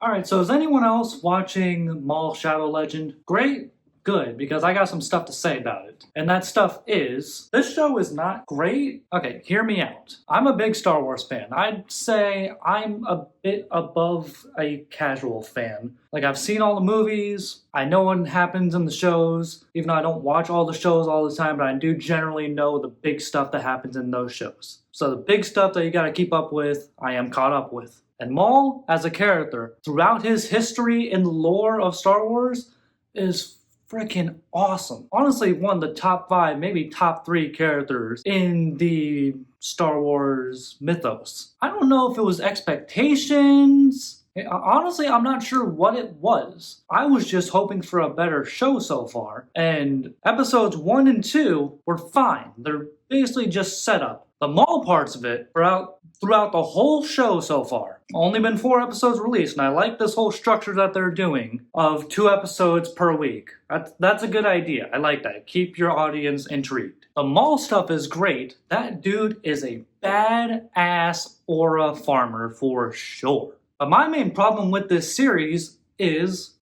Alright, so is anyone else watching Maul Shadow Legend? Great? Good, because I got some stuff to say about it. And that stuff is, this show is not great. Okay, hear me out. I'm a big Star Wars fan. I'd say I'm a bit above a casual fan. Like, I've seen all the movies, I know what happens in the shows, even though I don't watch all the shows all the time, but I do generally know the big stuff that happens in those shows. So the big stuff that you gotta keep up with, I am caught up with. And Maul, as a character, throughout his history in the lore of Star Wars, is freaking awesome. Honestly, one of the top 5, maybe top 3 characters in the Star Wars mythos. I don't know if it was expectations. Honestly, I'm not sure what it was. I was just hoping for a better show so far, and episodes 1 and 2 were fine. They're basically just set up. The Maul parts of it throughout the whole show so far. Only been 4 episodes released, and I like this whole structure that they're doing of 2 episodes per week. That's a good idea. I like that. Keep your audience intrigued. The Maul stuff is great. That dude is a badass aura farmer for sure. But my main problem with this series is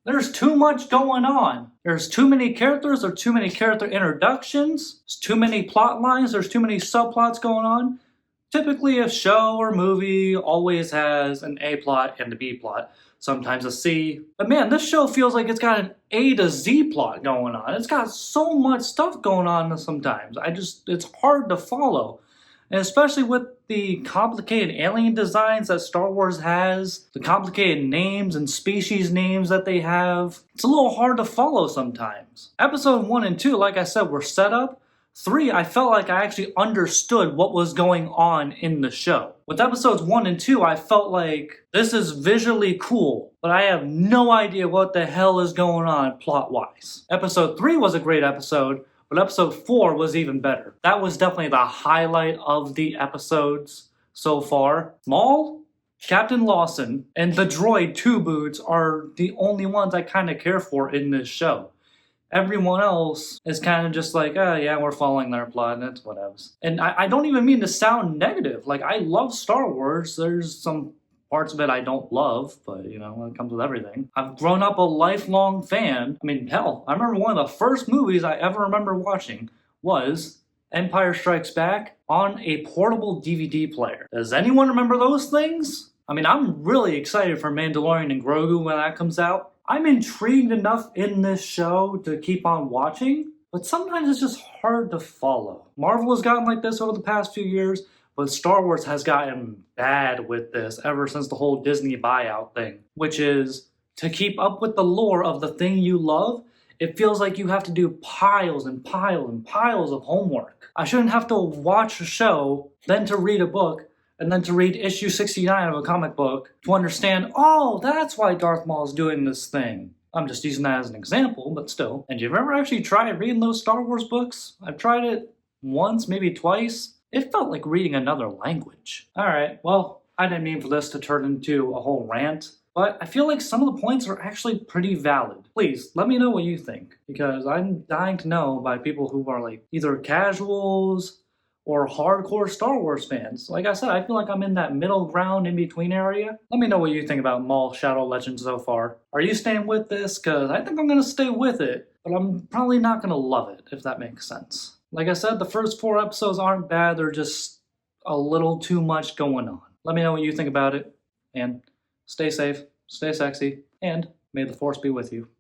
there's too much going on. There's too many characters, there's too many character introductions, there's too many plot lines, there's too many subplots going on. Typically a show or movie always has an A plot and a B plot, sometimes a C. But man, this show feels like it's got an A to Z plot going on. It's got so much stuff going on sometimes. It's hard to follow. And especially with the complicated alien designs that Star Wars has, the complicated names and species names that they have, it's a little hard to follow sometimes. Episode 1 and 2, like I said, were set up. 3, I felt like I actually understood what was going on in the show. With episodes 1 and 2, I felt like this is visually cool, but I have no idea what the hell is going on plot-wise. Episode 3 was a great episode, but episode 4 was even better. That was definitely the highlight of the episodes so far. Maul, Captain Lawson, and the droid Two Boots are the only ones I kind of care for in this show. Everyone else is kind of just like, oh yeah, we're following their plot and it's whatevs. And I don't even mean to sound negative. Like, I love Star Wars. There's some parts of it I don't love, but you know, it comes with everything. I've grown up a lifelong fan. I mean, hell, I remember one of the first movies I ever remember watching was Empire Strikes Back on a portable DVD player. Does anyone remember those things? I mean, I'm really excited for Mandalorian and Grogu when that comes out. I'm intrigued enough in this show to keep on watching, but sometimes it's just hard to follow. Marvel has gotten like this over the past few years, but Star Wars has gotten bad with this ever since the whole Disney buyout thing, which is to keep up with the lore of the thing you love, it feels like you have to do piles and piles and piles of homework. I shouldn't have to watch a show, then to read a book, and then to read issue 69 of a comic book to understand, oh, that's why Darth Maul is doing this thing. I'm just using that as an example, but still. And you've ever actually tried reading those Star Wars books? I've tried it once, maybe twice. It felt like reading another language. Alright, well, I didn't mean for this to turn into a whole rant, but I feel like some of the points are actually pretty valid. Please, let me know what you think, because I'm dying to know by people who are like either casuals or hardcore Star Wars fans. Like I said, I feel like I'm in that middle ground in between area. Let me know what you think about Maul Shadow Legends so far. Are you staying with this? Because I think I'm going to stay with it, but I'm probably not going to love it, if that makes sense. Like I said, the first 4 episodes aren't bad, they're just a little too much going on. Let me know what you think about it, and stay safe, stay sexy, and may the Force be with you.